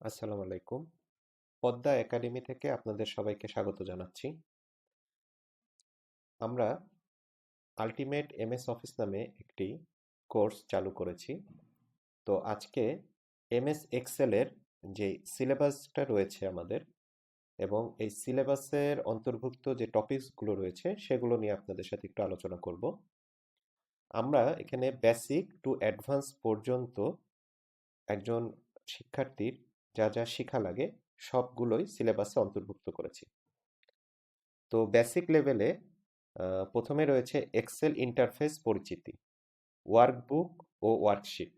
আসসালামু আলাইকুম। পদ্মা একাডেমি থেকে আপনাদের সবাইকে স্বাগত জানাচ্ছি। আমরা আল্টিমেট এমএস অফিস নামে একটি কোর্স চালু করেছি। তো আজকে এমএস এক্সেলের যে সিলেবাসটা রয়েছে আমাদের এবং এই সিলেবাসের অন্তর্ভুক্ত যে টপিকসগুলো রয়েছে সেগুলো নিয়ে আপনাদের সাথে একটু আলোচনা করব। আমরা এখানে বেসিক টু অ্যাডভান্স পর্যন্ত একজন শিক্ষার্থীর যা যা শেখা লাগে সবগুলোই সিলেবাসে অন্তর্ভুক্ত করেছি। তো বেসিক লেভেলে প্রথমে রয়েছে এক্সেল ইন্টারফেস পরিচিতি, ওয়ার্কবুক ও ওয়ার্কশিট।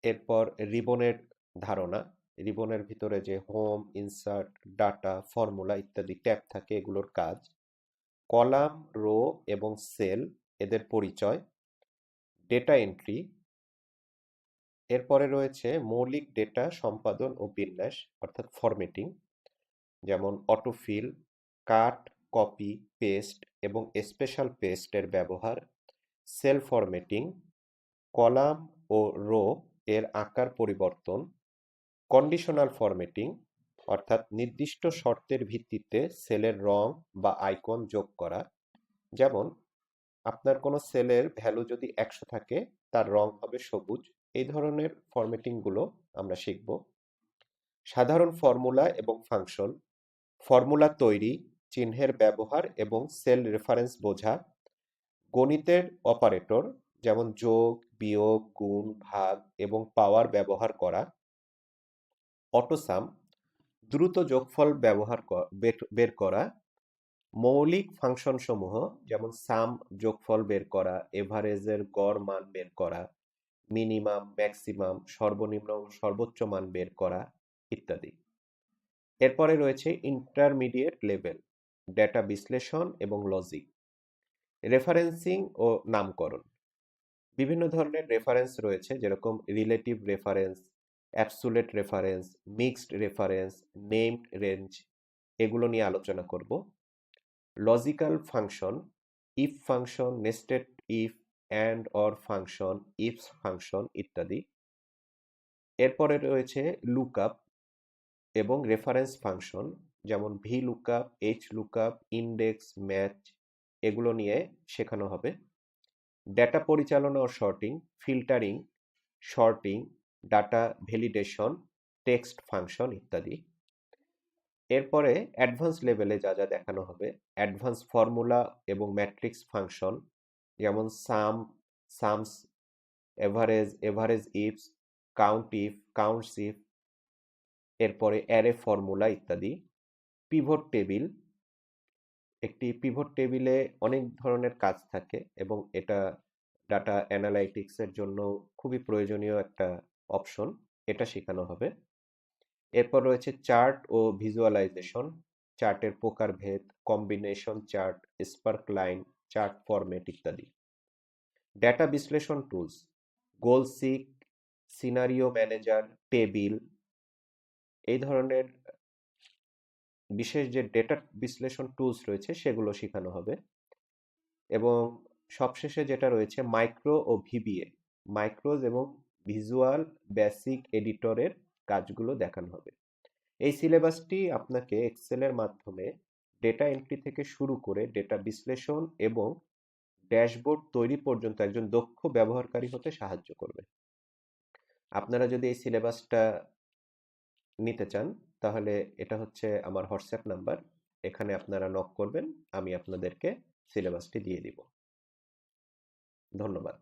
এরপর রিবনের ধারণা, রিবনের ভিতরে যে হোম, ইনসার্ট, ডাটা, ফর্মুলা ইত্যাদি ট্যাব থাকে এগুলোর কাজ, কলাম, রো এবং সেল এদের পরিচয়, ডেটা এন্ট্রি। এরপরে রয়েছে মৌলিক ডেটা সম্পাদন ও বিন্যাস অর্থাৎ ফরম্যাটিং, যেমন অটোফিল, কাট, কপি, পেস্ট এবং স্পেশাল পেস্টের ব্যবহার, সেল ফরম্যাটিং, কলাম ও রো এর আকার পরিবর্তন, কন্ডিশনাল ফরম্যাটিং অর্থাৎ নির্দিষ্ট শর্তের ভিত্তিতে সেলের রং বা আইকন যোগ করা, যেমন আপনার কোনো সেলের ভ্যালু যদি 100 থাকে তার রং হবে সবুজ। এই ধরনের ফরম্যাটিংগুলো আমরা শিখব। সাধারণ ফর্মুলা এবং ফাংশন, ফর্মুলা তৈরি, চিহ্নের ব্যবহার এবং সেল রেফারেন্স বোঝা, গণিতের অপারেটর যেমন যোগ, বিয়োগ, গুণ, ভাগ এবং পাওয়ার ব্যবহার করা, অটোসাম দ্রুত যোগফল বের করা, মৌলিক ফাংশনসমূহ যেমন সাম যোগফল বের করা, এভারেজের গড় মান বের করা, মিনিমাম, ম্যাক্সিমাম, সর্বনিম্ন ও সর্বোচ্চ মান বের করা ইত্যাদি। এরপরে রয়েছে ইন্টারমিডিয়েট লেভেল, ডেটা বিশ্লেষণ এবং লজিক, রেফারেন্সিং ও নামকরণ। বিভিন্ন ধরনের রেফারেন্স রয়েছে, যেরকম relative reference, absolute reference, mixed reference, named range, এগুলো নিয়ে আলোচনা করব। Logical function, if function, nested if, and or function, IFS function ইত্যাদি। এরপরে রয়েছে লুকআপ এবং রেফারেন্স ফাংশন, যেমন V lookup, H lookup, index, match, এগুলো নিয়ে শেখানো হবে। ডেটা পরিচালনা ও sorting, filtering, sorting, data validation, text function ইত্যাদি। এরপরে অ্যাডভান্স লেভেলে যা যা দেখানো হবে, অ্যাডভান্স ফর্মুলা এবং ম্যাট্রিক্স ফাংশন, যেমন সাম, Shams, average, average ifs, count if, counts if, এরপরে অ্যারে ফর্মুলা ইত্যাদি। পিভট টেবিল, একটি পিভট টেবিলে অনেক ধরনের কাজ থাকে এবং এটা ডাটা অ্যানালাইটিক্সের জন্য খুবই প্রয়োজনীয় একটা অপশন, এটা শেখানো হবে। এরপর রয়েছে চার্ট ও ভিজুয়ালাইজেশন, চার্টের প্রকারভেদ, combination chart, spark line, chart format ইত্যাদি। ডেটা বিশ্লেষণ টুলস, গোল সিক, সিনারিও ম্যানেজার, টেবিল, এই ধরনের বিশেষ যে ডেটা বিশ্লেষণ টুলস রয়েছে সেগুলো শেখানো হবে। এবং সবশেষে যেটা রয়েছে মাইক্রো ও ভিবিএ, মাইক্রোজ এবং ভিজুয়াল বেসিক এডিটরের কাজগুলো দেখানো হবে। এই সিলেবাসটি আপনাকে এক্সেলের মাধ্যমে ডেটা এন্ট্রি থেকে শুরু করে ডেটা বিশ্লেষণ এবং ড্যাশবোর্ড তৈরি পর্যন্ত একজন দক্ষ ব্যবহারকারী হতে সাহায্য করবে। আপনারা যদি এই সিলেবাসটা নিতে চান তাহলে এটা হচ্ছে আমার হোয়াটসঅ্যাপ নাম্বার, এখানে আপনারা নক করবেন, আমি আপনাদেরকে সিলেবাসটি দিয়ে দিব। ধন্যবাদ।